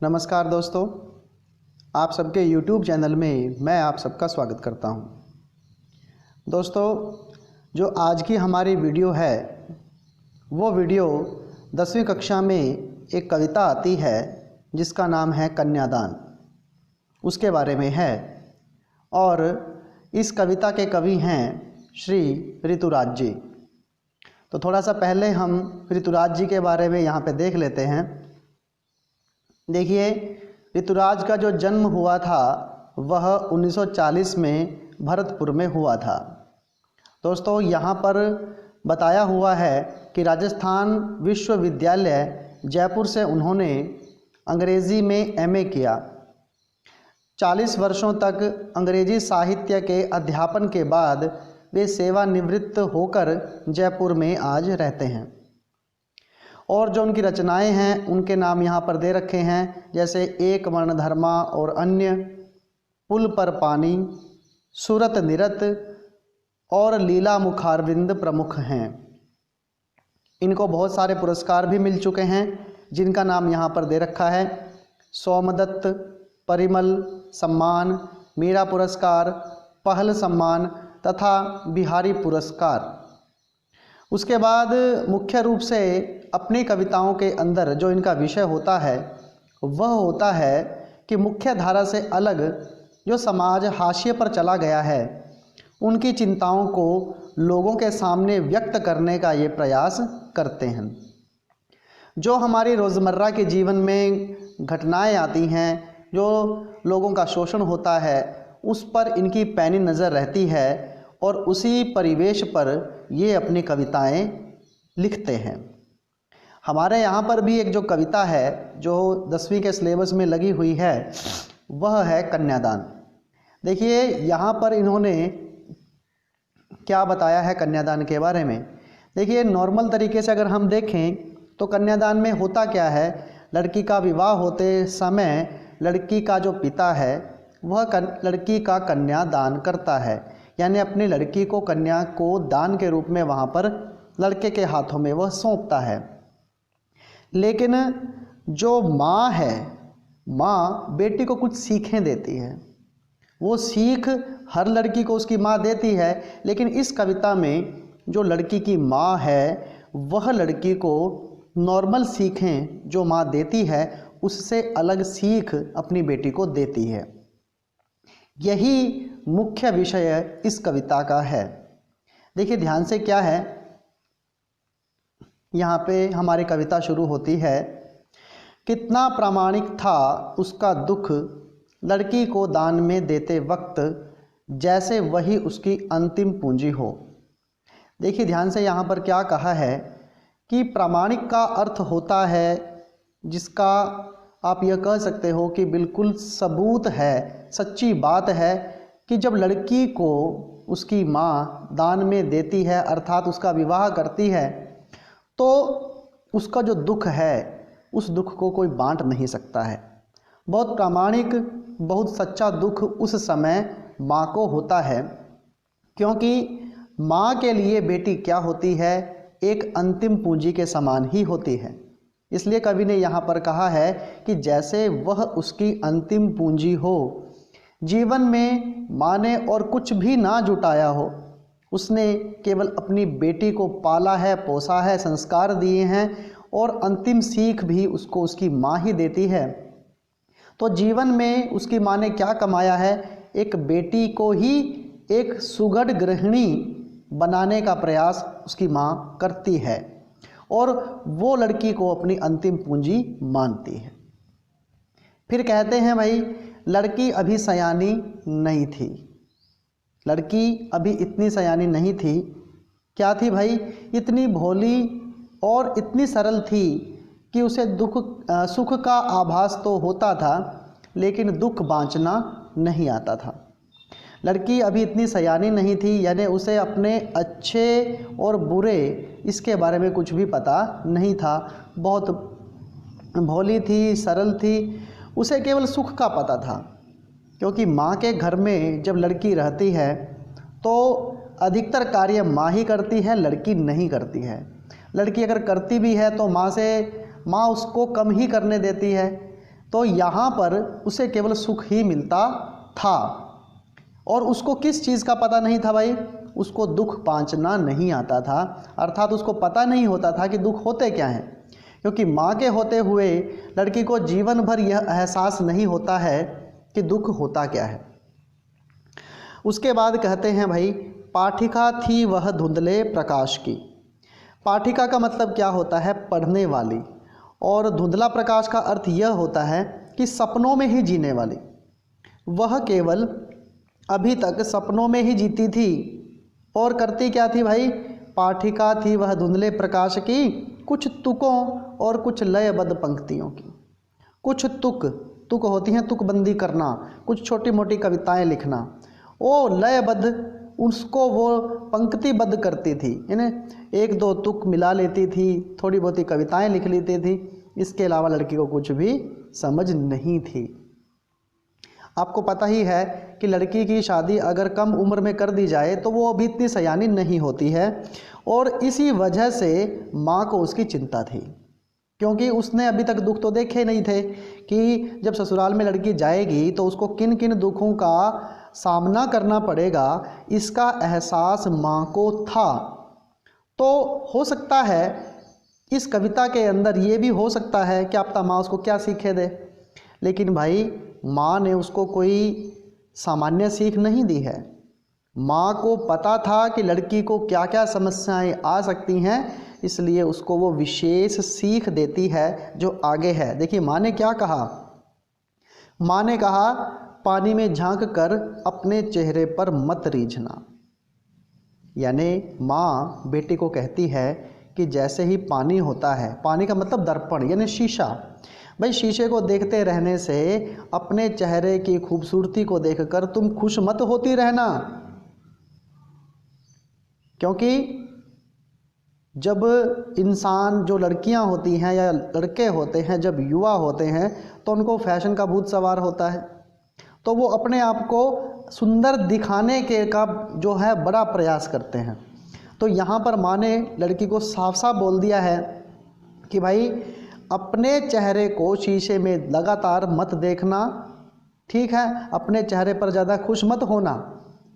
नमस्कार दोस्तों, आप सबके YouTube चैनल में मैं आप सबका स्वागत करता हूं। दोस्तों, जो आज की हमारी वीडियो है वो वीडियो 10वीं कक्षा में एक कविता आती है जिसका नाम है कन्यादान, उसके बारे में है। और इस कविता के कवि हैं श्री ऋतुराज जी। तो थोड़ा सा पहले हम ऋतुराज जी के बारे में यहाँ पे देख लेते हैं। देखिए, ऋतुराज का जो जन्म हुआ था वह 1940 में भरतपुर में हुआ था। दोस्तों, यहाँ पर बताया हुआ है कि राजस्थान विश्वविद्यालय जयपुर से उन्होंने अंग्रेज़ी में एमए किया। 40 वर्षों तक अंग्रेज़ी साहित्य के अध्यापन के बाद वे सेवानिवृत्त होकर जयपुर में आज रहते हैं। और जो उनकी रचनाएं हैं उनके नाम यहाँ पर दे रखे हैं, जैसे एक वर्णधर्मा और अन्य, पुल पर पानी, सूरत निरत और लीला मुखारविंद प्रमुख हैं। इनको बहुत सारे पुरस्कार भी मिल चुके हैं जिनका नाम यहाँ पर दे रखा है। सोमदत्त, परिमल सम्मान, मीरा पुरस्कार, पहल सम्मान तथा बिहारी पुरस्कार। उसके बाद मुख्य रूप से अपनी कविताओं के अंदर जो इनका विषय होता है वह होता है कि मुख्य धारा से अलग जो समाज हाशिए पर चला गया है उनकी चिंताओं को लोगों के सामने व्यक्त करने का ये प्रयास करते हैं। जो हमारी रोज़मर्रा के जीवन में घटनाएं आती हैं, जो लोगों का शोषण होता है, उस पर इनकी पैनी नज़र रहती है और उसी परिवेश पर ये अपनी कविताएं लिखते हैं। हमारे यहाँ पर भी एक जो कविता है जो 10वीं के सिलेबस में लगी हुई है वह है कन्यादान। देखिए, यहाँ पर इन्होंने क्या बताया है कन्यादान के बारे में। देखिए, नॉर्मल तरीके से अगर हम देखें तो कन्यादान में होता क्या है, लड़की का विवाह होते समय लड़की का जो पिता है वह लड़की का कन्यादान करता है, यानी अपनी लड़की को कन्या को दान के रूप में वहाँ पर लड़के के हाथों में वह सौंपता है। लेकिन जो माँ है, माँ बेटी को कुछ सीखें देती है। वो सीख हर लड़की को उसकी माँ देती है, लेकिन इस कविता में जो लड़की की माँ है वह लड़की को नॉर्मल सीखें जो माँ देती है उससे अलग सीख अपनी बेटी को देती है। यही मुख्य विषय इस कविता का है। देखिए ध्यान से, क्या है, यहाँ पे हमारी कविता शुरू होती है। कितना प्रामाणिक था उसका दुख लड़की को दान में देते वक्त, जैसे वही उसकी अंतिम पूंजी हो। देखिए ध्यान से, यहाँ पर क्या कहा है कि प्रामाणिक का अर्थ होता है जिसका आप यह कह सकते हो कि बिल्कुल सबूत है, सच्ची बात है कि जब लड़की को उसकी माँ दान में देती है अर्थात उसका विवाह करती है तो उसका जो दुख है उस दुख को कोई बांट नहीं सकता है। बहुत प्रामाणिक, बहुत सच्चा दुख उस समय माँ को होता है, क्योंकि माँ के लिए बेटी क्या होती है, एक अंतिम पूंजी के समान ही होती है। इसलिए कवि ने यहाँ पर कहा है कि जैसे वह उसकी अंतिम पूंजी हो। जीवन में माँ ने और कुछ भी ना जुटाया हो, उसने केवल अपनी बेटी को पाला है, पोसा है, संस्कार दिए हैं और अंतिम सीख भी उसको उसकी माँ ही देती है। तो जीवन में उसकी माँ ने क्या कमाया है, एक बेटी को ही एक सुघड़ गृहिणी बनाने का प्रयास उसकी माँ करती है और वो लड़की को अपनी अंतिम पूंजी मानती है। फिर कहते हैं भाई, लड़की अभी सयानी नहीं थी। लड़की अभी इतनी सयानी नहीं थी। क्या थी भाई, इतनी भोली और इतनी सरल थी कि उसे सुख का आभास तो होता था लेकिन दुख बांचना नहीं आता था। लड़की अभी इतनी सयानी नहीं थी, यानी उसे अपने अच्छे और बुरे इसके बारे में कुछ भी पता नहीं था। बहुत भोली थी, सरल थी, उसे केवल सुख का पता था। क्योंकि माँ के घर में जब लड़की रहती है तो अधिकतर कार्य माँ ही करती है, लड़की नहीं करती है। लड़की अगर करती भी है तो माँ उसको कम ही करने देती है। तो यहाँ पर उसे केवल सुख ही मिलता था। और उसको किस चीज़ का पता नहीं था भाई? उसको दुख पांचना नहीं आता था, अर्थात उसको पता नहीं होता था कि दुख होते क्या हैं। क्योंकि माँ के होते हुए लड़की को जीवन भर यह एहसास नहीं होता है कि दुख होता क्या है। उसके बाद कहते हैं भाई, पाठिका थी वह धुंधले प्रकाश की। पाठिका का मतलब क्या होता है? पढ़ने वाली। और धुंधला प्रकाश का अर्थ यह होता है कि सपनों में ही जीने वाली। वह केवल अभी तक सपनों में ही जीती थी। और करती क्या थी भाई? पाठिका थी वह धुंधले प्रकाश की, कुछ तुकों और कुछ लयबद्ध पंक्तियों की। कुछ तुक होती हैं तुकबंदी करना, कुछ छोटी मोटी कविताएं लिखना। वो लयबद्ध, उसको वो पंक्तिबद्ध करती थी, यानी एक दो तुक मिला लेती थी, थोड़ी बहुत कविताएं लिख लेती थी। इसके अलावा लड़की को कुछ भी समझ नहीं थी। आपको पता ही है कि लड़की की शादी अगर कम उम्र में कर दी जाए तो वो अभी इतनी सयानी नहीं होती है। और इसी वजह से माँ को उसकी चिंता थी, क्योंकि उसने अभी तक दुख तो देखे नहीं थे कि जब ससुराल में लड़की जाएगी तो उसको किन किन दुखों का सामना करना पड़ेगा, इसका एहसास माँ को था। तो हो सकता है इस कविता के अंदर ये भी हो सकता है कि आपका माँ उसको क्या सीखे दे, लेकिन भाई माँ ने उसको कोई सामान्य सीख नहीं दी है। माँ को पता था कि लड़की को क्या क्या समस्याएं आ सकती हैं, इसलिए उसको वो विशेष सीख देती है जो आगे है। देखिए माँ ने क्या कहा? माँ ने कहा, पानी में झांक कर अपने चेहरे पर मत रीझना। यानी माँ बेटी को कहती है कि जैसे ही पानी होता है, पानी का मतलब दर्पण यानी शीशा, भाई शीशे को देखते रहने से अपने चेहरे की खूबसूरती को देखकर तुम खुश मत होती रहना। क्योंकि जब इंसान, जो लड़कियां होती हैं या लड़के होते हैं, जब युवा होते हैं तो उनको फैशन का भूत सवार होता है, तो वो अपने आप को सुंदर दिखाने के का जो है बड़ा प्रयास करते हैं। तो यहाँ पर माँ ने लड़की को साफ साफ बोल दिया है कि भाई अपने चेहरे को शीशे में लगातार मत देखना, ठीक है? अपने चेहरे पर ज़्यादा खुश मत होना।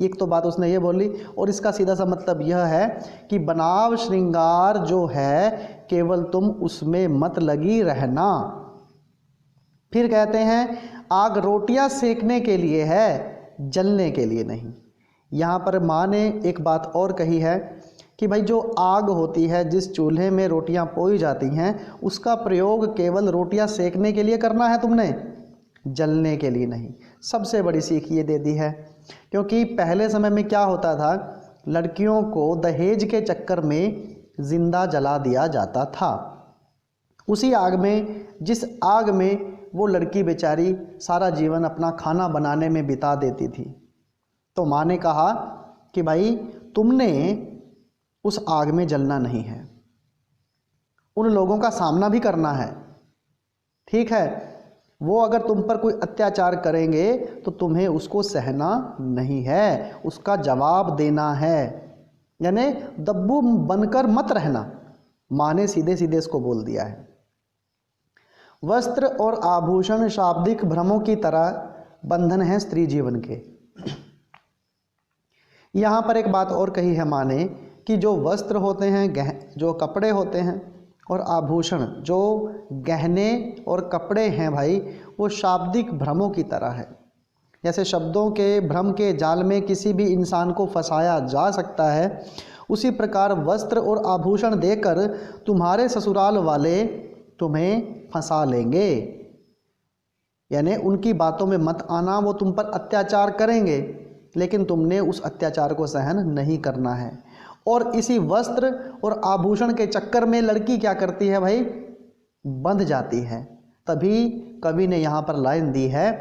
एक तो बात उसने ये बोली। और इसका सीधा सा मतलब यह है कि बनाव श्रृंगार जो है केवल तुम उसमें मत लगी रहना। फिर कहते हैं, आग रोटियां सेकने के लिए है, जलने के लिए नहीं। यहाँ पर माँ ने एक बात और कही है कि भाई जो आग होती है, जिस चूल्हे में रोटियां पोई जाती हैं, उसका प्रयोग केवल रोटियां सेकने के लिए करना है तुमने, जलने के लिए नहीं। सबसे बड़ी सीख ये दे दी है। क्योंकि पहले समय में क्या होता था, लड़कियों को दहेज के चक्कर में जिंदा जला दिया जाता था। उसी आग में, जिस आग में वो लड़की बेचारी सारा जीवन अपना खाना बनाने में बिता देती थी। तो माँ ने कहा कि भाई तुमने उस आग में जलना नहीं है, उन लोगों का सामना भी करना है, ठीक है? वो अगर तुम पर कोई अत्याचार करेंगे तो तुम्हें उसको सहना नहीं है, उसका जवाब देना है। यानी दब्बू बनकर मत रहना। माँ ने सीधे सीधे इसको बोल दिया है। वस्त्र और आभूषण शाब्दिक भ्रमों की तरह बंधन है स्त्री जीवन के। यहाँ पर एक बात और कही है माँ ने कि जो वस्त्र होते हैं, जो कपड़े होते हैं, और आभूषण, जो गहने और कपड़े हैं भाई, वो शाब्दिक भ्रमों की तरह है। जैसे शब्दों के भ्रम के जाल में किसी भी इंसान को फंसाया जा सकता है, उसी प्रकार वस्त्र और आभूषण देकर तुम्हारे ससुराल वाले तुम्हें फंसा लेंगे। यानी उनकी बातों में मत आना, वो तुम पर अत्याचार करेंगे, लेकिन तुमने उस अत्याचार को सहन नहीं करना है। और इसी वस्त्र और आभूषण के चक्कर में लड़की क्या करती है भाई? बंध जाती है। तभी कवि ने यहाँ पर लाइन दी है,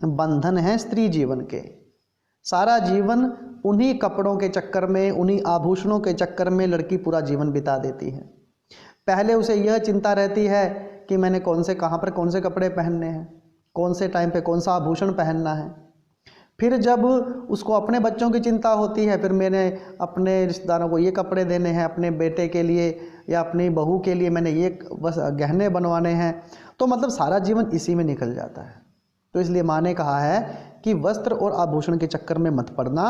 बंधन है स्त्री जीवन के। सारा जीवन उन्हीं कपड़ों के चक्कर में, उन्हीं आभूषणों के चक्कर में लड़की पूरा जीवन बिता देती है। पहले उसे यह चिंता रहती है कि मैंने कौन से, कहाँ पर कौन से कपड़े पहनने हैं, कौन से टाइम पे कौन सा आभूषण पहनना है। फिर जब उसको अपने बच्चों की चिंता होती है, फिर मैंने अपने रिश्तेदारों को ये कपड़े देने हैं, अपने बेटे के लिए या अपनी बहू के लिए मैंने ये बस गहने बनवाने हैं, तो मतलब सारा जीवन इसी में निकल जाता है। तो इसलिए माँ ने कहा है कि वस्त्र और आभूषण के चक्कर में मत पड़ना।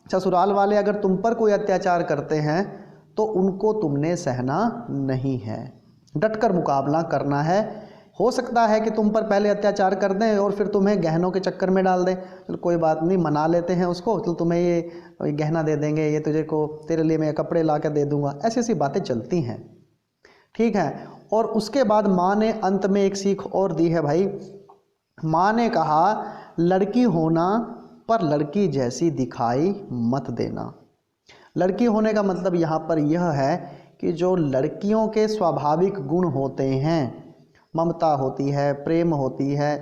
ससुराल वाले अगर तुम पर कोई अत्याचार करते हैं तो उनको तुमने सहना नहीं है, डटकर मुकाबला करना है। हो सकता है कि तुम पर पहले अत्याचार कर दें और फिर तुम्हें गहनों के चक्कर में डाल दें, चलो कोई बात नहीं, मना लेते हैं उसको, चलो तुम्हें ये गहना दे देंगे, ये तुझे को तेरे लिए मैं कपड़े ला कर दे दूंगा, ऐसी ऐसी बातें चलती हैं, ठीक है। और उसके बाद माँ ने अंत में एक सीख और दी है भाई। माँ ने कहा लड़की होना पर लड़की जैसी दिखाई मत देना। लड़की होने का मतलब यहाँ पर यह है कि जो लड़कियों के स्वाभाविक गुण होते हैं, ममता होती है, प्रेम होती है,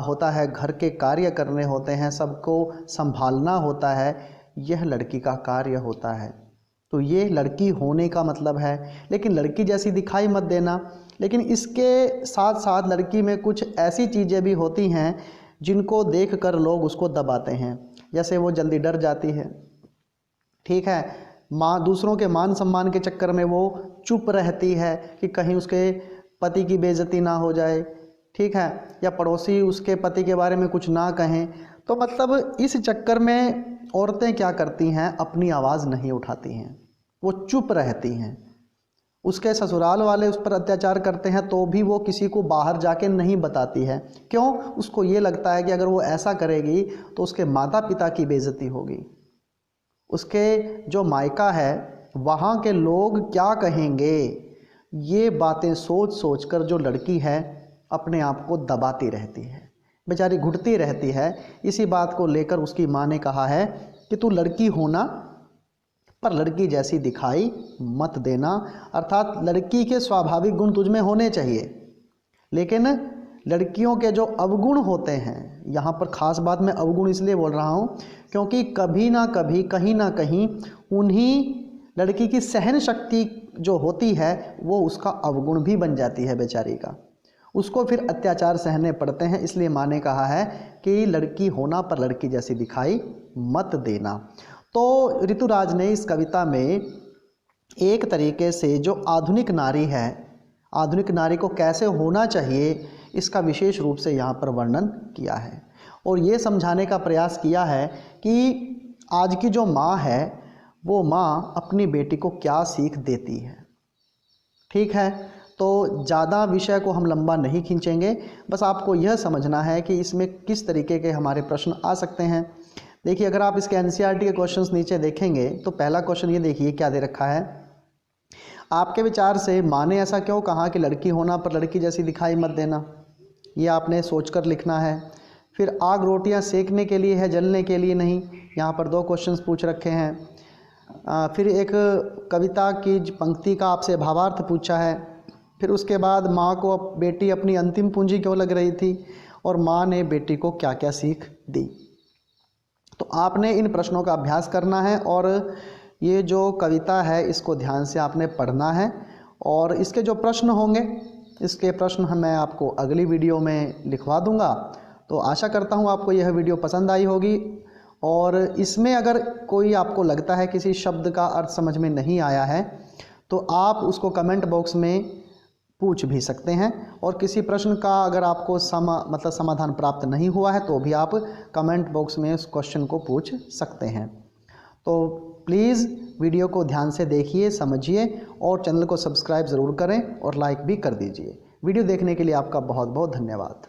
होता है घर के कार्य करने होते हैं, सबको संभालना होता है, यह लड़की का कार्य होता है। तो ये लड़की होने का मतलब है। लेकिन लड़की जैसी दिखाई मत देना। लेकिन इसके साथ साथ लड़की में कुछ ऐसी चीज़ें भी होती हैं जिनको देखकर लोग उसको दबाते हैं। जैसे वो जल्दी डर जाती है, ठीक है, दूसरों के मान सम्मान के चक्कर में वो चुप रहती है कि कहीं उसके पति की बेइज्जती ना हो जाए, ठीक है, या पड़ोसी उसके पति के बारे में कुछ ना कहें। तो मतलब इस चक्कर में औरतें क्या करती हैं, अपनी आवाज़ नहीं उठाती हैं, वो चुप रहती हैं। उसके ससुराल वाले उस पर अत्याचार करते हैं तो भी वो किसी को बाहर जाके नहीं बताती है। क्यों? उसको ये लगता है कि अगर वो ऐसा करेगी तो उसके माता पिता की बेइज्जती होगी, उसके जो मायका है वहाँ के लोग क्या कहेंगे। ये बातें सोच सोच कर जो लड़की है अपने आप को दबाती रहती है, बेचारी घुटती रहती है। इसी बात को लेकर उसकी माँ ने कहा है कि तू लड़की होना पर लड़की जैसी दिखाई मत देना। अर्थात लड़की के स्वाभाविक गुण तुझ में होने चाहिए, लेकिन लड़कियों के जो अवगुण होते हैं, यहाँ पर ख़ास बात मैं अवगुण इसलिए बोल रहा हूँ क्योंकि कभी ना कभी कहीं ना कहीं उन्हीं लड़की की सहन शक्ति जो होती है वो उसका अवगुण भी बन जाती है बेचारी का, उसको फिर अत्याचार सहने पड़ते हैं। इसलिए माँ ने कहा है कि लड़की होना पर लड़की जैसी दिखाई मत देना। तो ऋतुराज ने इस कविता में एक तरीके से जो आधुनिक नारी है, आधुनिक नारी को कैसे होना चाहिए, इसका विशेष रूप से यहाँ पर वर्णन किया है और ये समझाने का प्रयास किया है कि आज की जो माँ है वो माँ अपनी बेटी को क्या सीख देती है, ठीक है। तो ज़्यादा विषय को हम लंबा नहीं खींचेंगे, बस आपको यह समझना है कि इसमें किस तरीके के हमारे प्रश्न आ सकते हैं। देखिए, अगर आप इसके एनसीईआरटी के क्वेश्चंस नीचे देखेंगे तो पहला क्वेश्चन ये देखिए क्या दे रखा है। आपके विचार से माँ ने ऐसा क्यों कहा कि लड़की होना पर लड़की जैसी दिखाई मत देना, ये आपने सोचकर लिखना है। फिर आग रोटियां सेकने के लिए है, जलने के लिए नहीं, यहाँ पर 2 क्वेश्चंस पूछ रखे हैं। फिर एक कविता की पंक्ति का आपसे भावार्थ पूछा है। फिर उसके बाद माँ को बेटी अपनी अंतिम पूंजी क्यों लग रही थी और माँ ने बेटी को क्या क्या सीख दी। तो आपने इन प्रश्नों का अभ्यास करना है और ये जो कविता है इसको ध्यान से आपने पढ़ना है और इसके जो प्रश्न होंगे, इसके प्रश्न मैं आपको अगली वीडियो में लिखवा दूंगा। तो आशा करता हूँ आपको यह वीडियो पसंद आई होगी और इसमें अगर कोई आपको लगता है किसी शब्द का अर्थ समझ में नहीं आया है तो आप उसको कमेंट बॉक्स में पूछ भी सकते हैं और किसी प्रश्न का अगर आपको समाधान प्राप्त नहीं हुआ है तो भी आप कमेंट बॉक्स में उस क्वेश्चन को पूछ सकते हैं। तो प्लीज़ वीडियो को ध्यान से देखिए, समझिए और चैनल को सब्सक्राइब ज़रूर करें और लाइक भी कर दीजिए। वीडियो देखने के लिए आपका बहुत बहुत धन्यवाद।